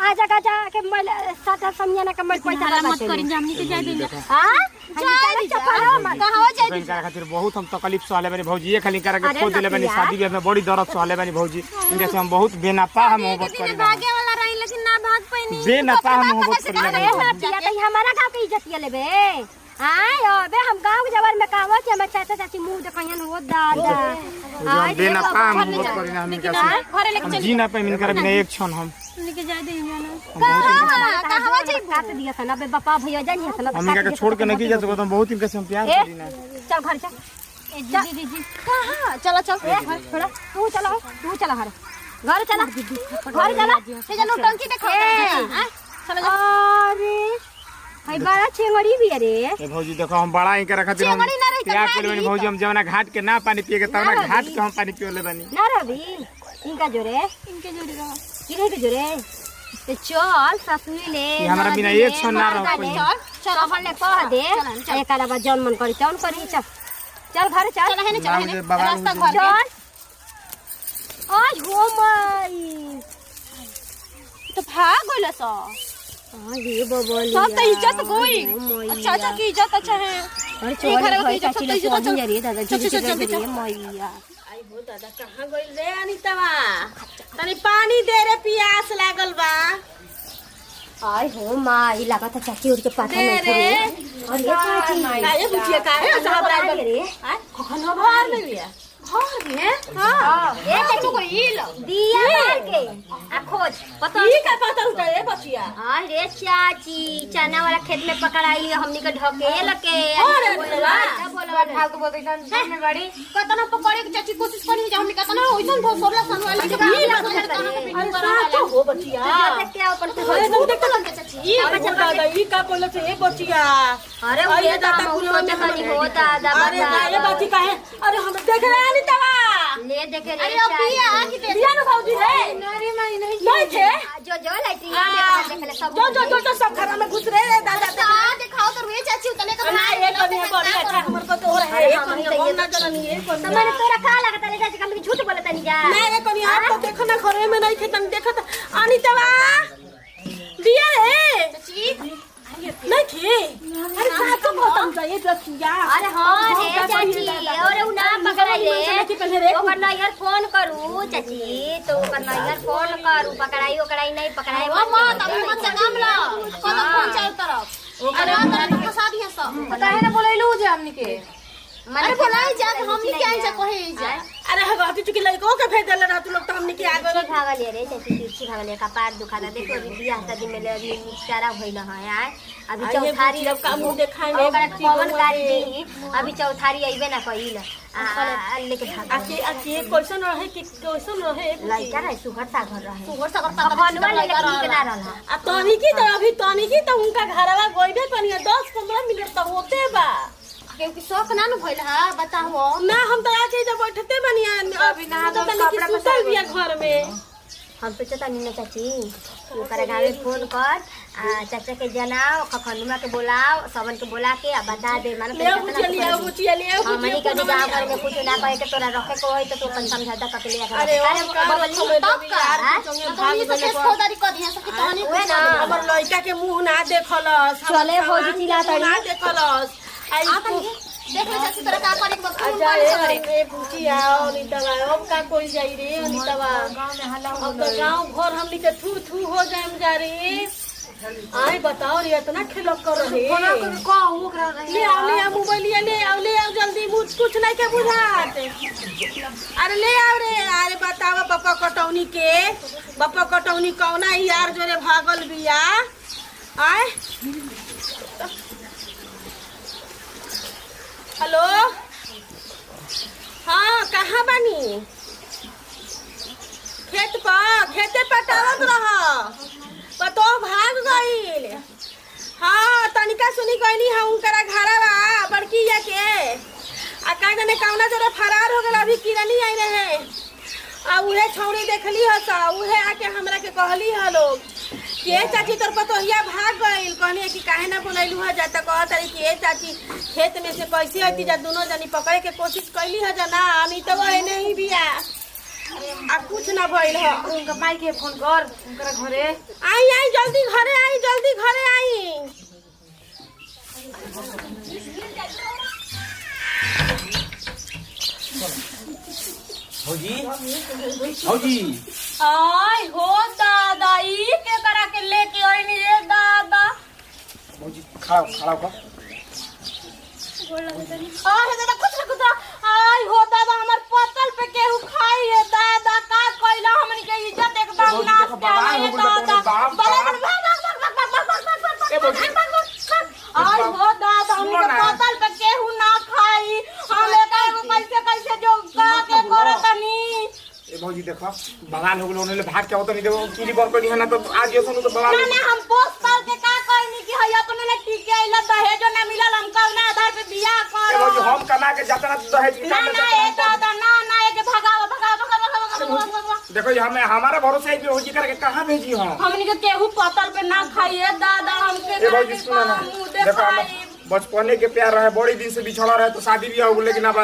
आजा का जा के मल साथा समझना के मल पैसा मत करी जामनी के जाय दे। हां जाई चपरा मत कहां जाय इनका खातिर बहुत हम तकलीफ सहले बानी भौजी, ये खाली करा के खो देले बानी, शादी ब्याह में बड़ी दर्द सहले बानी भौजी। इनके से हम बहुत बेनफा मोहब्बत करी भागे वाला रही लेकिन ना भाग पैनी। बेनफा मोहब्बत करी अरे हटिया त हमारा गांव के इज्जत लेबे। आय अबे हम गांव के जबर में कहवत है, हमर चाचा चाची मुंह देखयन हो दादा। हम बेनफा मोहब्बत करी ना हम इनका से घरे लेके हम जी ना पे इनका बिना एक क्षण हम लेके जाय दे जाना। कहां जाई काट दिया था ना बे बापा भैया जानी था ना हम इनका के छोड़ के नहीं जा सकत, हम बहुत इनका से हम प्यार करी ना। चल घर चल जी जी कहां चलो चल थोड़ा तू चला घर चला से चलो टंकी देखो चलो अरे भाई बड़ा चेंगड़ी भी अरे ए भौजी देखो हम बड़ा इनका खातिर हम क्या करे बानी भौजी, हम जवना घाट के ना पानी पिए के तवना घाट के हम पानी पियोले बानी ना रवि इनका जोरे इनके जोड़ी रहा किने के जोरे ते चल ससुरी ले ये हमरा बिना एक क्षण ना रह कोई। चल अपन ले कह दे एक आला बार जन्म करी तौन करी चल घर चल चल है ना चल है बाबा रास्ता घर चल आज हो माई तो भाग गइल स ये बबलिया सब तो इज्जत गई। अच्छा अच्छा की इज्जत अच्छा है अरे चल घर चल की इज्जत चाची तो ले इज्जत सोनी जा रे दादा चल चल चल जी मैया आई हो दादा कहाँ गइल रे अनितावा, तनी पानी दे रे, प्यास लागल बा। आय हो माई लागत है चाची उड़ के पाथा दे में रे और ये चाची काहे बुझिए काहे सब रात रे कखनो घर में बिया घर में। हां ये चाची को इल दिया मार के आ खोज पता ई का पता उठा रे बचिया। हां रे चाची चना वाला खेत में पकड़ाई लियो हमनी के ढकेल के अरे बोलवा फालतू बोलते तन में बड़ी कतना पकड़े के चाची कोशिश करी जा हमने कतना ओइसन भोसरला सनवाली के भी अरे साचो हो बचिया। देखते आओ पर अरे तुम देख तो लगे चाची अरे दादा ई का बोले से ए बचिया। अरे अरे दादा कुलो में बनी हो दादा अरे ये बची काहे, अरे हम देख रहे हैं अनितावा। ले देखे रे अरे अब बिया आके दे बिया न भौजी रे अरे माई नहीं नहीं थे। जो जो लाइटिंग देख ले सब जो सब घर में घुस रहे दादा। आ दिखाओ तो रे चाची उतने का ना ये कनिया बड़ी अच्छा हमर को तो है ये कनिया हम ना जननी ये कनिया। मैंने तोरा का लगता ले चाची कम झूठ बोलता नहीं जा मैं ये कनिया आप तो देखो ना घरे में नहीं थे, तन देखत अनितावा बिया रे चाची नहीं थे। अरे साचो खत्म जाए बचिया। अरे हां रे चाची और उ ना पकड़ाई ले ओकर नैयर फोन करू चाची तो ओकर नैयर फोन करू पकड़ाई ओकड़ाई नहीं पकड़ाई मम्मा तब मन से काम ला कदम फोन चारों तरफ अरे अंदर के शादी है सब पता है ना बोलैलू जे हमनी के अरे बोलाई जा हमनी के आई जा कहे जा अरे हगती चुकी लइको के भेज देले रह तू लोग तो हमनी के आगे तिरछी भागल रे चाची तिरछी भागल कपार दुखाता देखो अभी बियाह शादी में ले अभी निपटारा भइल है यार अभी चौथारी जब का मुंह देखाई में पवन कारी दी अभी चौथारी आइबे ना कइल लेके भाग आके कैसन रहे कि कैसन रहे लइका रहे सुघर सागर रहे सुगर सगर ता बनवा ले ठीक ना रहला आ तनी की तो अभी तनी की तो उनका घरवा गइबे कनिया 10-15 मिनट तो होते बा क्योंकि शौक ना न भइल है बताओ ना हम तो आके जब बैठते बनिया अभी नहा तो कपड़ा सुतल बिया घर में हम तो चता नीना चाची ओकरा गावे फोन कर चाचा के जनाओ खखनुमा के बुलाओ सबन के बुला के आ बता दे माने ले बुचिया ले हमनी के गांव घर में कुछ ना कहे के तोरा रखे को होई तो तू अपन समझाता करके ले अरे तब कर खोदारी कर दिया सके तहनी ना हमर लइका के मुंह ना देखलस चले भौजी चिल्ला तड़ी ना देखलस आई देख ले चाची तोरा का करे के अच्छा ए बुचिया अनितवा अब का कोई जाई रे अनितवा गांव में हल्ला अब तो गांव घर हमनी के थू थू हो जाएम जा रे आई बताओ रे इतना खेलक कर रहे ले आओ मोबाइल ले आओ जल्दी मुझ कुछ नहीं के बुझात अरे ले आओ रे अरे बताओ बापा कटौनी कौना यार जोरे भागल बिया आए हेलो हाँ कहाँ बानी खेते पटावत रह पतो भाग गईल हाँ तनिका सुनी गईनी है उनकरा घरवा बड़की या के आ का जाने कौना जरा फरार हो गल अभी किरनी आई रहे आ उहे छौड़ी देखली हस उहे आके हमरा के कहली ह लोग के चाची तोर पतोहिया भाग गईल कहनी कि काहे ना बोलैलू ह जाता कह तारी कि चाची खेत में से कैसे हती जा दोनों जनी पकड़े के कोशिश कैली ह जना अमी तो वही नहीं बिया आ कुछ ना भइल ह उनका माई के फोन कर उनकरा घरे आई जल्दी घरे आई भौजी आई हो दादा ई के करा के लेके आईनी रे दादा भौजी खड़ा हो अरे दादा कुछ आई हो दादा हमर पतल पे केहू खाई है दादा का कइला हमनी के इज्जत एकदम नाश कर दादा आई हो दादा हमनी के पतल पे केहू ना खाई हम एका कैसे जो का के करतनी ए भौजी देखो बगान हो गेलो ने भाग के होत नहीं देखो कीली बर कोनी है ना तो आज ये सुनो तो बगान ना हम पोस्ट कर के का कहनी कि हय अपने ले टिके आइला दहेज ना मिलल हम कौना आधार पे बियाह कर ए भौजी हम कमा के जाता ना दहेज की ना ए दादा ना ए के भगाओ देखो ये हमें हमारा भरोसा है कि भौजी करके कहां भेजी हम हमनी के केहू पतल पे ना खाइए दादा हमके ए भौजी सुनो ना देखो हम बचपने के प्यार रहे बड़ी दिन से बिछड़ा रहे तो शादी भी हो लेकिन अब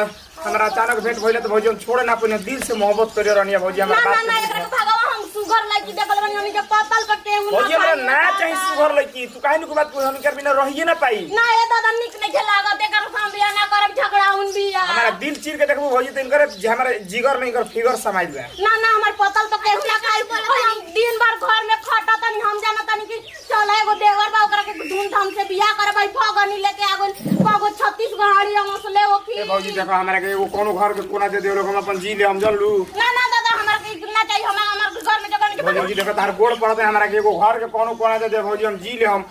हमारा अचानक भेंट भइले तो भौजी हम छोड़े ना अपने दिल से मोहब्बत करे रहनी भौजी हमारा बात ना एकरा भगाओ हम सुगर लाइकी देखल बनी हमनी के पतल पे केहू ना भौजी हमरा ना चाहिए सुगर लड़की तू काहे न को बात कोई हम कर बिना रहिए ना पाई ना ए दादा निक नहीं लागत एकर हम बियाह ना करब झगड़ा हुन बियाह हमारा दिल चीर के देखबो भौजी तो इनकर हमारा जिगर नहीं कर फिगर समाइल बा ना हमर पतल पे केहू ना खाई हम दिन भर घर में खटा तनी हम जाना तनी कि चल एगो देवर बा ओकरा के धूमधाम से बियाह करबै भगनी लेके आगो पागो 36 गाड़ी हम से लेओ की ए भौजी देखो हमरा के वो कोनो घर के कोना दे देलो हम अपन जी ले हम जल लू ना दादा हमरा के ना चाहिए हमर घर में जगह नहीं भौजी देखो तार गोड़ पड़ते हमरा के एगो घर के कोनो कोना दे दे भौजी हम जी ले हम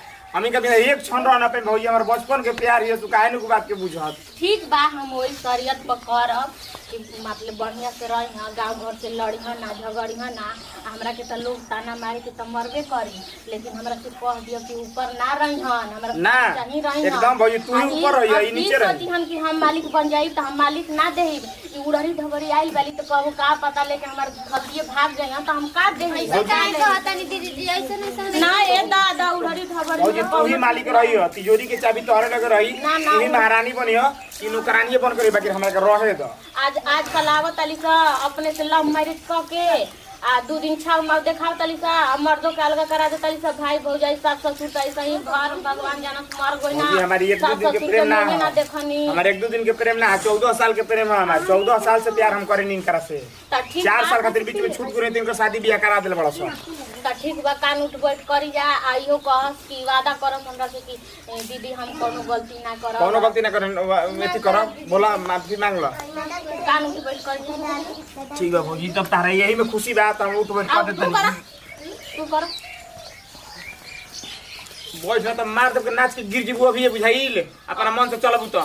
के बिना एक क्षण रहना पे भौजी हमर बचपन के प्यार है तू काहे न को बात के बुझत ठीक बा हम वही शरीयत पर करब कि मतलब बढ़िया से रही हां गांव घर से लड़ी हां ना झगड़ी हां ना हमरा के त लोग ताना मारे के त मरबे करी लेकिन हमरा से कह दियो कि ऊपर ना रही हां हमरा ना चाही रही एकदम भौजी तू ही ऊपर रही नीचे रही हम कि हम मालिक बन जाई त हम मालिक ना देही ई उड़री ढबरी आइल वाली त कहू का पता लेके हमर खतिए भाग जाई त हम का देही काहे कहता नहीं दीदी ऐसे नहीं ना ए दादा उड़री ढबरी भौजी तू ही मालिक रही हो तिजोरी के चाबी तोहरे लगे रही तू ही महारानी बनी हो कि नौकरानी बन कर बाकी हमरा के रहे दो आज कल आवत अली सा अपने से लव मैरिज क के आ 2 दिन छाव माव देखाव तली सा मर्दों के अलग करा दे तली सा भाई भौजाई सास ससुर त ऐसे ही घर भगवान जानत मर गई ना हमारी एक दो दिन के प्रेम ना देखनी हमारे एक दो दिन के प्रेम ना 14 साल के प्रेम है हमारा 14 साल से प्यार हम करे नहीं करा से 4 साल खातिर बीच में छूट गई तो इनका शादी ब्याह करा देले बड़ा सा त ठीक बा कान उठ बैठ करी जा आइयो कहस कि वादा करम हमरा से कि दीदी हम कोनो गलती ना करब कोनो गलती ना करन मेथी कर बोला माफी मांग लो कान उठ बैठ करी ठीक बा भौजी तब तारा यही में खुशी बा हम उठ बैठ कर देते तू कर बोल ना तो मार दे के नाच के गिर जीबू अभी बुझाइल अपना मन से चलबू तो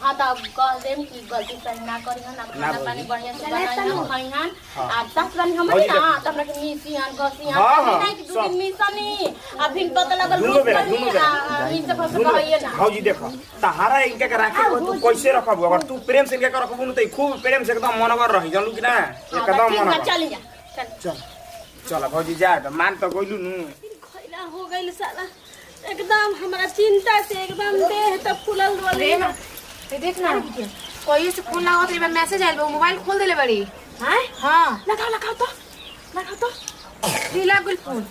हाँ तो अब कह देम कि गलती सही ना करी हन खाना पानी बढ़िया से बनाई हम खाई हन आ सास वाली हमरे ना त हमरा के मिसी हन गसी हन नहीं कि दू दिन मिसनी आ फिर पता लगल दोनों बेरा मिस से फस कहइए ना भौजी देखो तहारा इनके के राखे तू कैसे रखबू अगर तू प्रेम से इनके के रखबू न त खूब प्रेम से एकदम मनवर रही जानलू कि ना एकदम मनवर चल जा चल चल भौजी जा त मान त गइलू नु खैला हो गइल साला एकदम हमरा चिंता से एकदम देह त फुलल रोले ना देख ना कोई से फोन लगाओ तो मैसेज आइल मोबाइल खोल देले बड़ी हैं हां लगाओ तो ढीला गुल फोन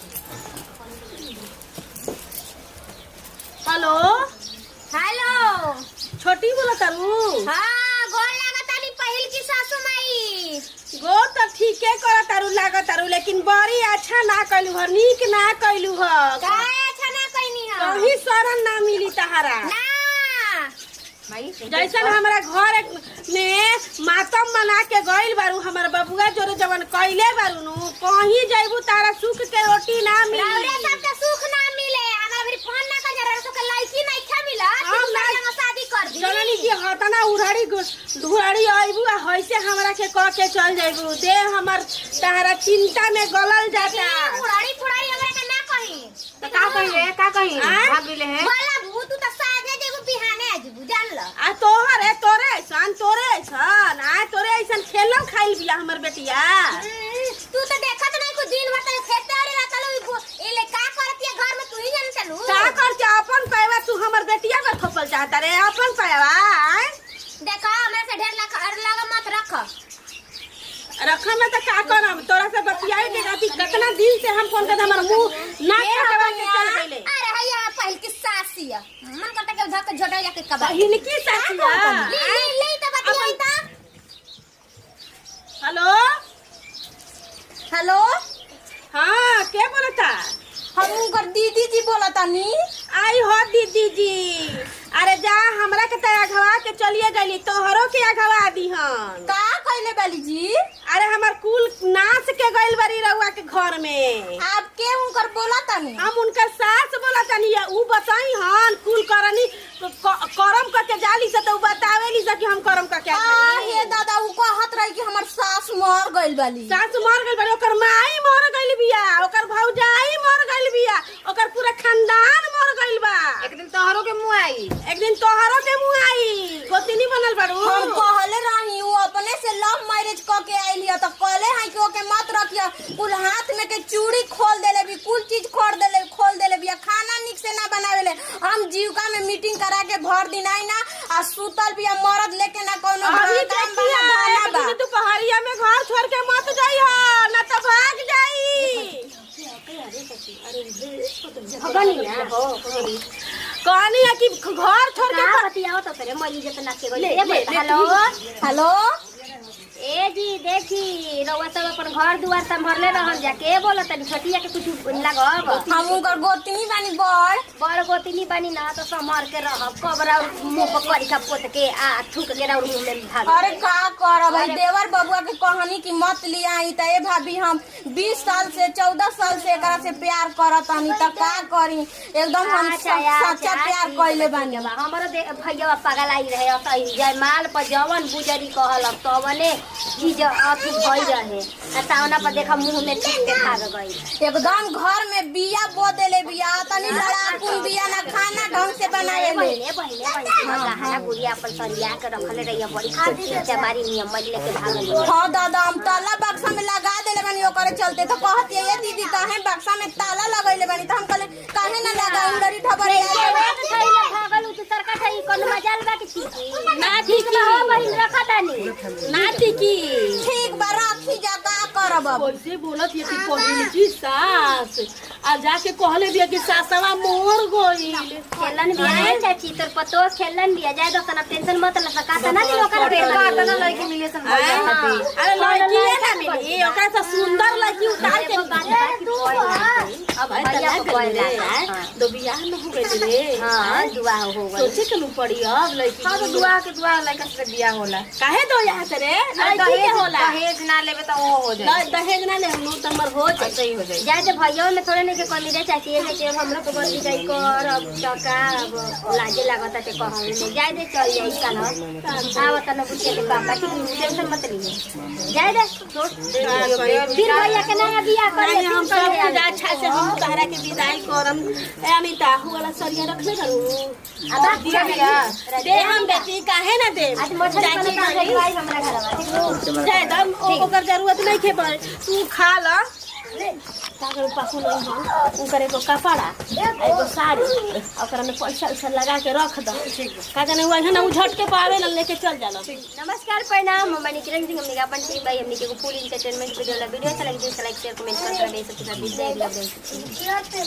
हेलो हेलो छोटी बोला तारू हां गोल लागतानी पहिल की सासू माई गो तो ठीके करा तारू लागा तारू लेकिन बड़ी अच्छा ना कइलू ह नीक ना कइलू ह काहे अच्छा ना कइनी ह कहीं शरण ना मिली तहारा ना जैसन हमरा घर में मातम बना के गइल बारू हमर बबुआ जोरे जवन कइले बारू नु कहीं जाइबू तारा सुख के रोटी ना मिली राउरे सबके सुख ना मिले हमरा भी फोन ना कर जरा सबके लड़की नहीं खा मिला हम ना संग शादी कर दी जननी की हतना उड़ाड़ी धुआड़ी आइबू आ हइसे हमरा के कह के चल जाइबू दे हमर तारा चिंता में गलल जाता उड़ाड़ी फुड़ाड़ी हमरा के ना कही तो का कही भाग गेले है बोला भूत तो साजे जेगो बिहाने आजबू जान ल आ तोरे ऐसन आ तोरे ऐसन खेलम खाइल बिया हमर बेटिया तू तो देखत नहीं को दिन भर तक खेते आड़ी रहतलो इले का करतिया घर में तू ही जान चलू का करते अपन पैवा तू हमर बेटिया पर थोपल चाहता रे अपन पैवा देखा हमरा से ढेर लगा मत रखा में तो का करम तोरा से बतियाए के गाती कितना दिन से हम फोन कर हमर मुंह ना खटवा के चल गइले अरे हैया पहिल की सासिया मन करता के धक झोटा जाके कबा पहिल की सासिया ले त बतियाई ता हेलो हेलो हां के बोलता हम उनकर दीदी जी बोलता नी आई हो दीदी जी अरे जा हमरा के तय अगवा के चलिए गइली तोहरो के अगवा दीहन का कइले बाली जी अरे हमर कुल नाच के गइल बारी रउआ के घर में आप के उनकर बोलता नी हम उनकर सास बोलता नी उ बताई हन कुल करनी करम क के जाली से तो बतावेली से कि हम करम क के हे दादा उ कहत रही कि हमर सास मर गइल बाली सास मर गइल बारी ओकर माई मर गइल बिया ओकर भौजाई मर गइल बिया ओकर पूरा खानदान मर गइल बा एक दिन तोहरो के मुंह आई एक दिन तोहरो के मुंह आई गोतिनी बनल बारू हम कहले रही उ अपने से लव मैरिज क के आइल ह त कहले है कि ओके मत रखियो कुल हाथ में के चूड़ी खोल देले भी कुल चीज खोल देले भी खाना निक से ना बनावेले हम जीविका में मीटिंग करा के भर दिन आई ना आ सुतल भी मरद लेके ना कोनो अभी काम देखिया बना एक दिन दोपहरिया में घर छोड़ के मत जाई ह ना तो भाग जाई कहनी है कि घर छोड़ के बतियाओ तो तेरे मरी जितना के गई हेलो हेलो ए जी देखी रउआ सब अपन घर दुआर संभरले रहल जा के बोलत तनी छटिया के कुछ लगब हम उनकर गोतनी बानी बड़ गोतिनी बनी ना तो संभर के रहब कबरा मुंह पर करी का पोत के आ थूक के राउर मुंह में भाग अरे का करब भाई देवर बबुआ के कहानी की मत ले आई त ए भाभी हम 20 साल से 14 साल से एकरा से प्यार करत हनी त का करी एकदम हम सच्चा प्यार कइले बानी हमरो भैया पागल आई रहे असई जयमाल पर जवन गुजरी कहल तवने चीज अथी भई रहे तावना पर देखा मुंह में चीज के भाग गई एकदम घर में बिया बो देले बिया तनी लड़ाकुन बिया ना खाना ढंग से बनाए ले गहना गुड़िया अपन सरिया के रखले रहिया बड़ी चमारी नियम लेके भागल हां दादा हम ताला बक्सा में लगा देले बानी ओकरे चलते तो कहत ये दीदी काहे बक्सा में ताला लगइले बानी त हम कहले काहे ना लगाऊ लड़ी ठबरे भागल तू सरका थई कोन मजाल बा की ना ठीक बा हो बहिन रखा तानी ना टिकी ठीक बा राखी जा का करब कैसे बोलत ये कि पहिल की सास आ जाके कहले बिया कि सासवा मोर गई गइल खेलन भी है चाची तोर पतो खेलन भी है जाए तो तना टेंशन मत ले सका तना दिन ओकर पेट का तना लड़की मिले सन भैया खातिर अरे लड़की है ना मिली ओकरा से सुंदर लड़की उतार के अब भैया को बोले दो बियाह न हो गइल रे हां दुआ हो गई सोचे के नु पड़ी अब लड़की हां तो दुआ लड़का से बियाह होला काहे दो यहाँ से रे लड़की के होला दहेज ना लेबे तो वो हो जाए दहेज ना ले नु तमर हो जाए सही हो जाए जाए तो भैया में थोड़े नहीं के कमी रे चाची है कि हमरा को बड़ी जाई कर अब टका अब लाजे लागता ते कहूं नहीं जाए दे चल जाई कल आवत न बुझे के पापा की टेंशन मत लीजिए जाए दे फिर भैया के ना बियाह कर ले हम सब पूजा अच्छा से हम तहरा के विदाई करम ए अमिता वाला सरिया रखले करू अब दिया गया दे हम बेटी काहे ना दे आज मछली बना के भाई हमरा घरवा जाए दम ओकर जरूरत नहीं के पर तू खा ल तागर पाखु नहीं हो उनकर एगो कपड़ा एगो साड़ी ओकरा में पैसा लगा के रख दो का जाने हुआ है ना उ झट के पावे ना लेके चल जाला नमस्कार प्रणाम मम्मी किरण सिंह हमने अपन टीम भाई हमने के फुल एंटरटेनमेंट वीडियो अच्छा लगे तो लाइक शेयर कमेंट कर दे सबके साथ भी